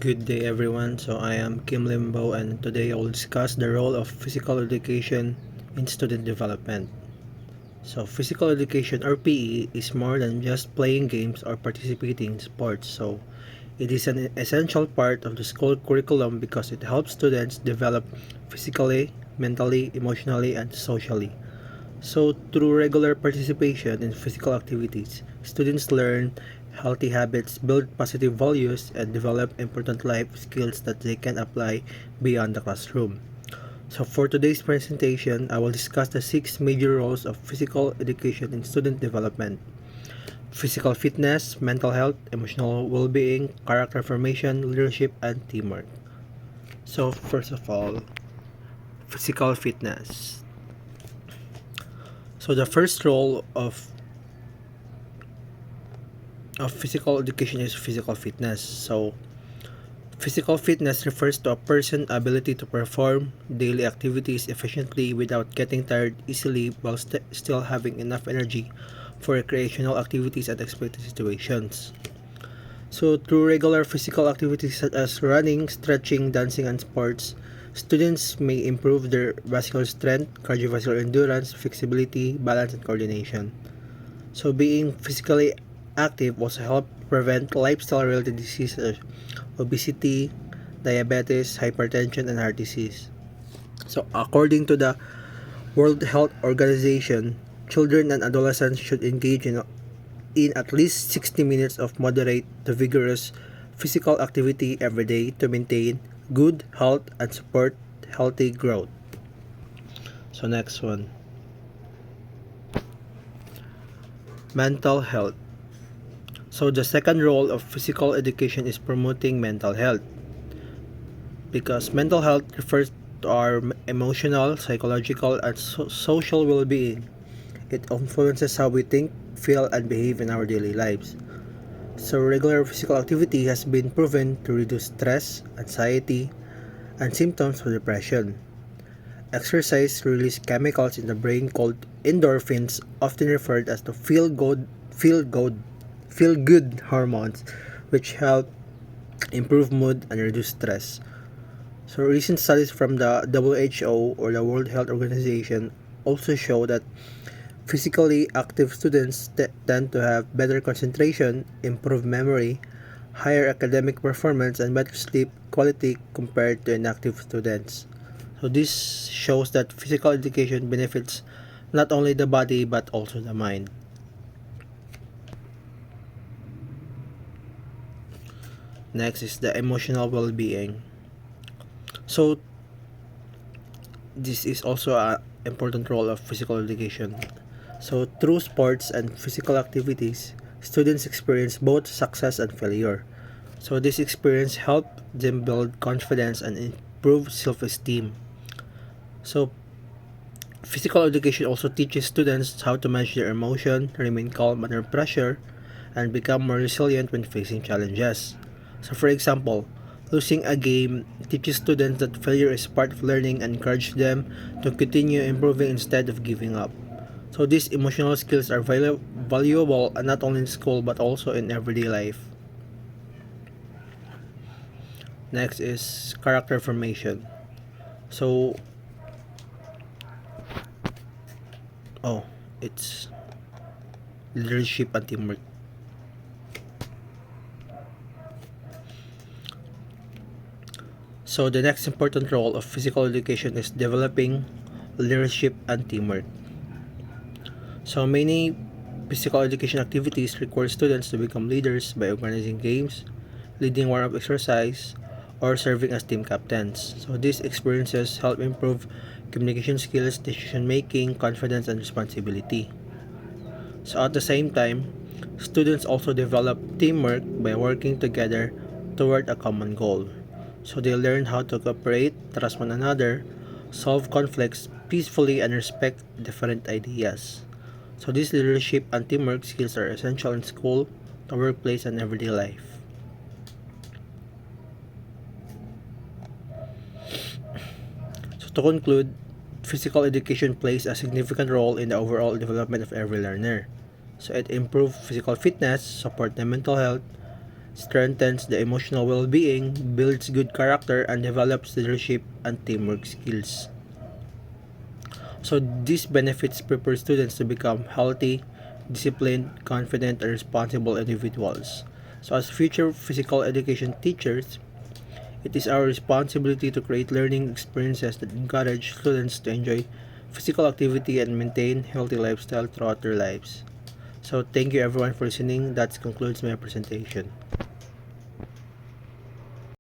Good day everyone. So I am Kim Limbo and today I will discuss the role of physical education in student development. So physical education or PE is more than just playing games or participating in sports. So it is an essential part of the school curriculum because it helps students develop physically, mentally, emotionally, and socially. So, through regular participation in physical activities, students learn healthy habits, build positive values, and develop important life skills that they can apply beyond the classroom. So, for today's presentation, I will discuss the six major roles of physical education in student development: physical fitness, mental health, emotional well being, character formation, leadership, and teamwork. So, first of all, physical fitness. So, the first role of physical education is physical fitness. So, physical fitness refers to a person's ability to perform daily activities efficiently without getting tired easily while still having enough energy for recreational activities and expected situations. So, through regular physical activities such as running, stretching, dancing, and sports, students may improve their vascular strength, cardiovascular endurance, flexibility, balance, and coordination. So being physically active also help prevent lifestyle-related diseases, obesity, diabetes, hypertension, and heart disease. So according to the World Health Organization, children and adolescents should engage in at least 60 minutes of moderate to vigorous physical activity every day to maintain good health and support healthy growth. So next one, mental health. So the second role of physical education is promoting mental health because mental health refers to our emotional, psychological, and social well-being. It influences how we think, feel, and behave in our daily lives. So regular physical activity has been proven to reduce stress, anxiety, and symptoms of depression. Exercise releases chemicals in the brain called endorphins, often referred as the feel good hormones, which help improve mood and reduce stress. So recent studies from the WHO or the World Health Organization also show that physically active students tend to have better concentration, improved memory, higher academic performance, and better sleep quality compared to inactive students. So this shows that physical education benefits not only the body but also the mind. Next is the emotional well-being. So this is also an important role of physical education. So through sports and physical activities, students experience both success and failure. So this experience helps them build confidence and improve self-esteem. So physical education also teaches students how to manage their emotion, remain calm under pressure, and become more resilient when facing challenges. So for example, losing a game teaches students that failure is part of learning and encourages them to continue improving instead of giving up. So these emotional skills are valuable not only in school but also in everyday life. Next is character formation. So, oh, it's leadership and teamwork. So the next important role of physical education is developing leadership and teamwork. So many physical education activities require students to become leaders by organizing games, leading warm-up exercise, or serving as team captains. So these experiences help improve communication skills, decision making, confidence, and responsibility. So at the same time, students also develop teamwork by working together toward a common goal. So they learn how to cooperate, trust one another, solve conflicts peacefully, and respect different ideas. So these leadership and teamwork skills are essential in school, the workplace, and everyday life. So to conclude, physical education plays a significant role in the overall development of every learner. So it improves physical fitness, support their mental health, strengthens the emotional well-being, builds good character, and develops leadership and teamwork skills. So these benefits prepare students to become healthy, disciplined, confident, and responsible individuals. So as future physical education teachers, it is our responsibility to create learning experiences that encourage students to enjoy physical activity and maintain healthy lifestyle throughout their lives. So thank you everyone for listening. That concludes my presentation.